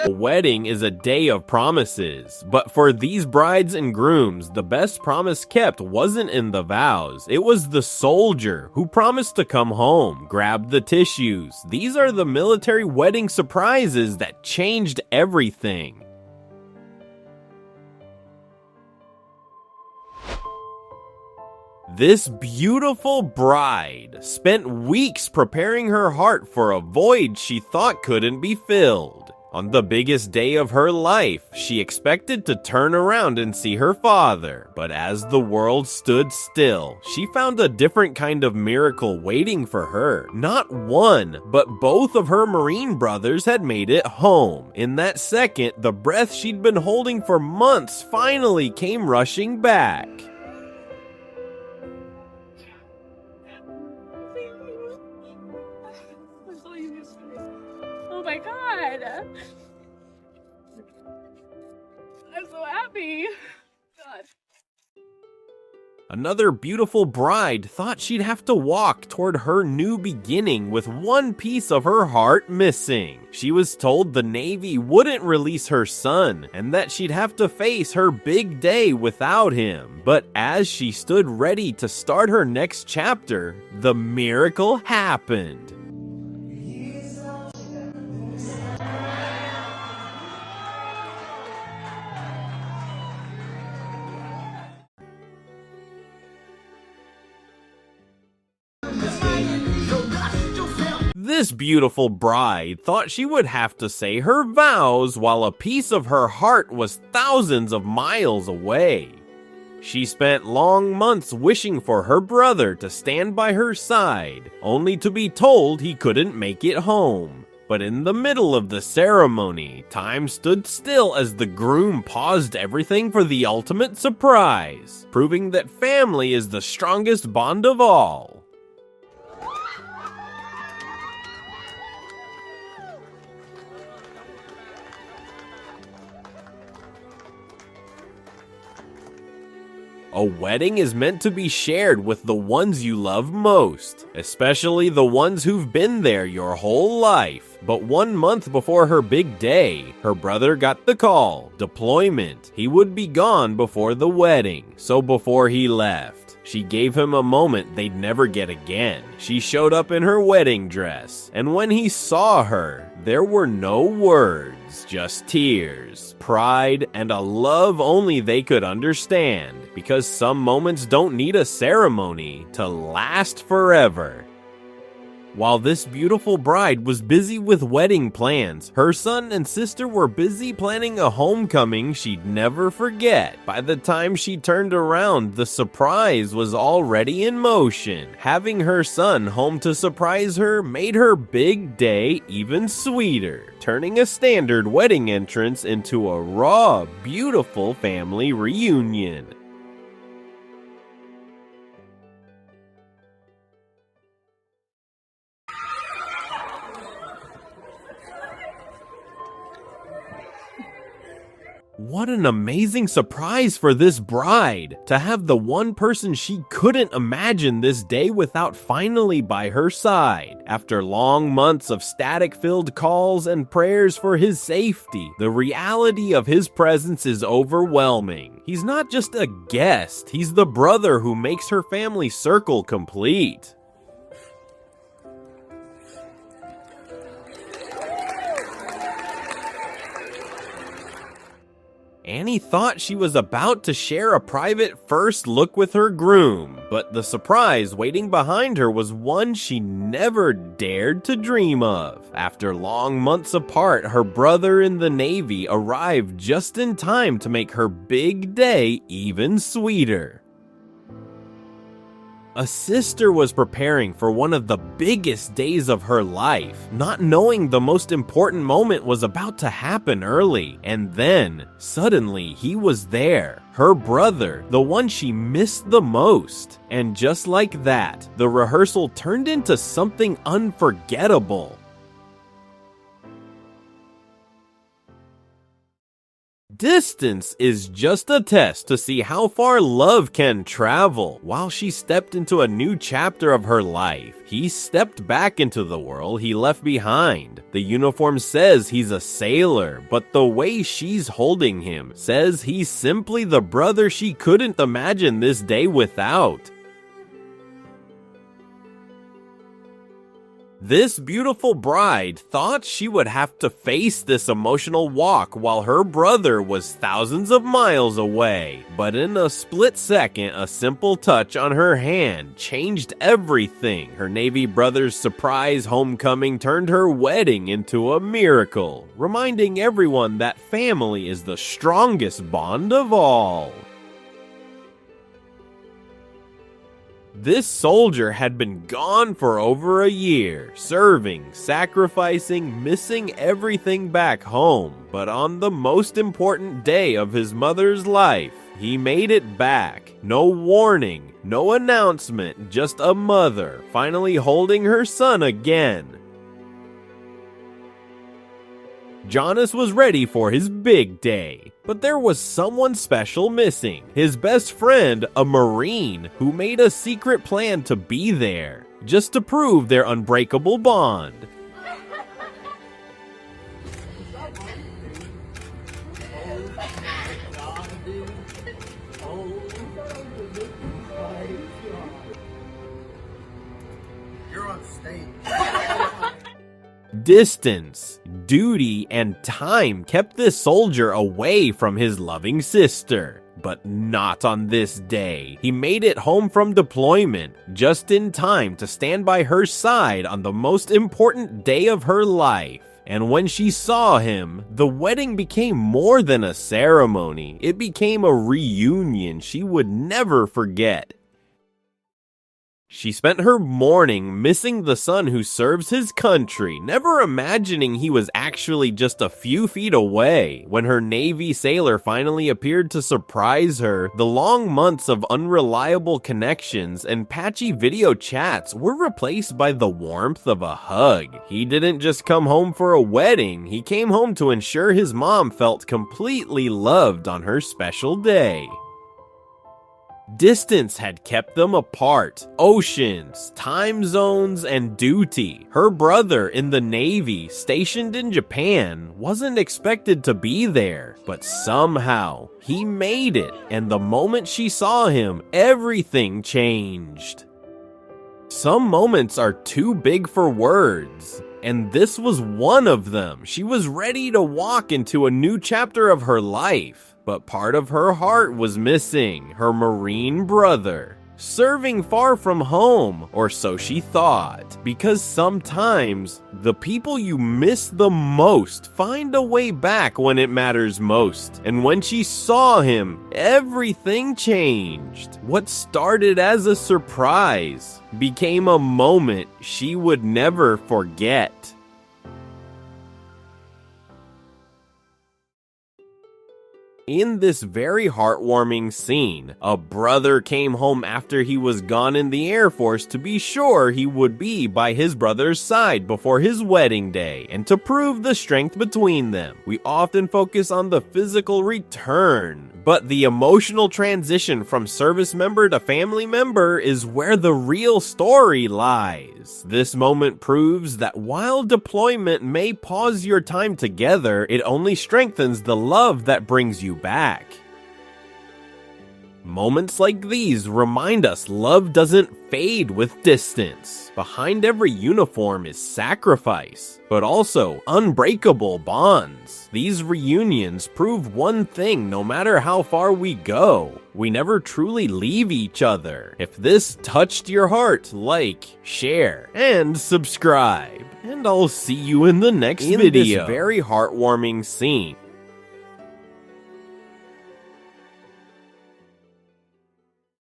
A wedding is a day of promises, but for these brides and grooms, the best promise kept wasn't in the vows. It was the soldier who promised to come home, grab the tissues. These are the military wedding surprises that changed everything. This beautiful bride spent weeks preparing her heart for a void she thought couldn't be filled. On the biggest day of her life, she expected to turn around and see her father, but as the world stood still, she found a different kind of miracle waiting for her. Not one, but both of her Marine brothers had made it home. In that second, the breath she'd been holding for months finally came rushing back. Oh my god! I'm so happy! God. Another beautiful bride thought she'd have to walk toward her new beginning with one piece of her heart missing. She was told the Navy wouldn't release her son and that she'd have to face her big day without him. But as she stood ready to start her next chapter, the miracle happened. This beautiful bride thought she would have to say her vows while a piece of her heart was thousands of miles away. She spent long months wishing for her brother to stand by her side, only to be told he couldn't make it home. But in the middle of the ceremony, time stood still as the groom paused everything for the ultimate surprise, proving that family is the strongest bond of all. A wedding is meant to be shared with the ones you love most, especially the ones who've been there your whole life. But 1 month before her big day, her brother got the call, deployment. He would be gone before the wedding, so before he left, she gave him a moment they'd never get again. She showed up in her wedding dress, and when he saw her, there were no words, just tears, pride, and a love only they could understand, because some moments don't need a ceremony to last forever. While this beautiful bride was busy with wedding plans, her son and sister were busy planning a homecoming she'd never forget. By the time she turned around, the surprise was already in motion. Having her son home to surprise her made her big day even sweeter, turning a standard wedding entrance into a raw, beautiful family reunion. What an amazing surprise for this bride, to have the one person she couldn't imagine this day without finally by her side. After long months of static-filled calls and prayers for his safety, the reality of his presence is overwhelming. He's not just a guest, he's the brother who makes her family circle complete. Annie thought she was about to share a private first look with her groom, but the surprise waiting behind her was one she never dared to dream of. After long months apart, her brother in the Navy arrived just in time to make her big day even sweeter. A sister was preparing for one of the biggest days of her life, not knowing the most important moment was about to happen early. And then, suddenly, he was there. Her brother, the one she missed the most. And just like that, the rehearsal turned into something unforgettable. Distance is just a test to see how far love can travel. While she stepped into a new chapter of her life, he stepped back into the world he left behind. The uniform says he's a sailor, but the way she's holding him says he's simply the brother she couldn't imagine this day without. This beautiful bride thought she would have to face this emotional walk while her brother was thousands of miles away. But in a split second, a simple touch on her hand changed everything. Her Navy brother's surprise homecoming turned her wedding into a miracle, reminding everyone that family is the strongest bond of all. This soldier had been gone for over a year, serving, sacrificing, missing everything back home. But on the most important day of his mother's life, he made it back. No warning, no announcement, just a mother finally holding her son again. Jonas was ready for his big day, but there was someone special missing. His best friend, a Marine, who made a secret plan to be there, just to prove their unbreakable bond. You're on stage. Distance, duty, and time kept this soldier away from his loving sister. But not on this day. He made it home from deployment, just in time to stand by her side on the most important day of her life. And when she saw him, the wedding became more than a ceremony. It became a reunion she would never forget. She spent her morning missing the son who serves his country, never imagining he was actually just a few feet away. When her Navy sailor finally appeared to surprise her, the long months of unreliable connections and patchy video chats were replaced by the warmth of a hug. He didn't just come home for a wedding, he came home to ensure his mom felt completely loved on her special day. Distance had kept them apart. Oceans, time zones, and duty. Her brother in the Navy, stationed in Japan, wasn't expected to be there. But somehow, he made it, and the moment she saw him, everything changed. Some moments are too big for words, and this was one of them. She was ready to walk into a new chapter of her life. But part of her heart was missing, her Marine brother, serving far from home, or so she thought. Because sometimes, the people you miss the most find a way back when it matters most. And when she saw him, everything changed. What started as a surprise became a moment she would never forget. In this very heartwarming scene, a brother came home after he was gone in the Air Force to be sure he would be by his brother's side before his wedding day and to prove the strength between them. We often focus on the physical return, but the emotional transition from service member to family member is where the real story lies. This moment proves that while deployment may pause your time together, it only strengthens the love that brings you back. Moments like these remind us love doesn't fade with distance. Behind every uniform is sacrifice, but also unbreakable bonds. These reunions prove one thing: no matter how far we go, we never truly leave each other. If this touched your heart, like, share, and subscribe. And I'll see you in the next video. In this very heartwarming scene,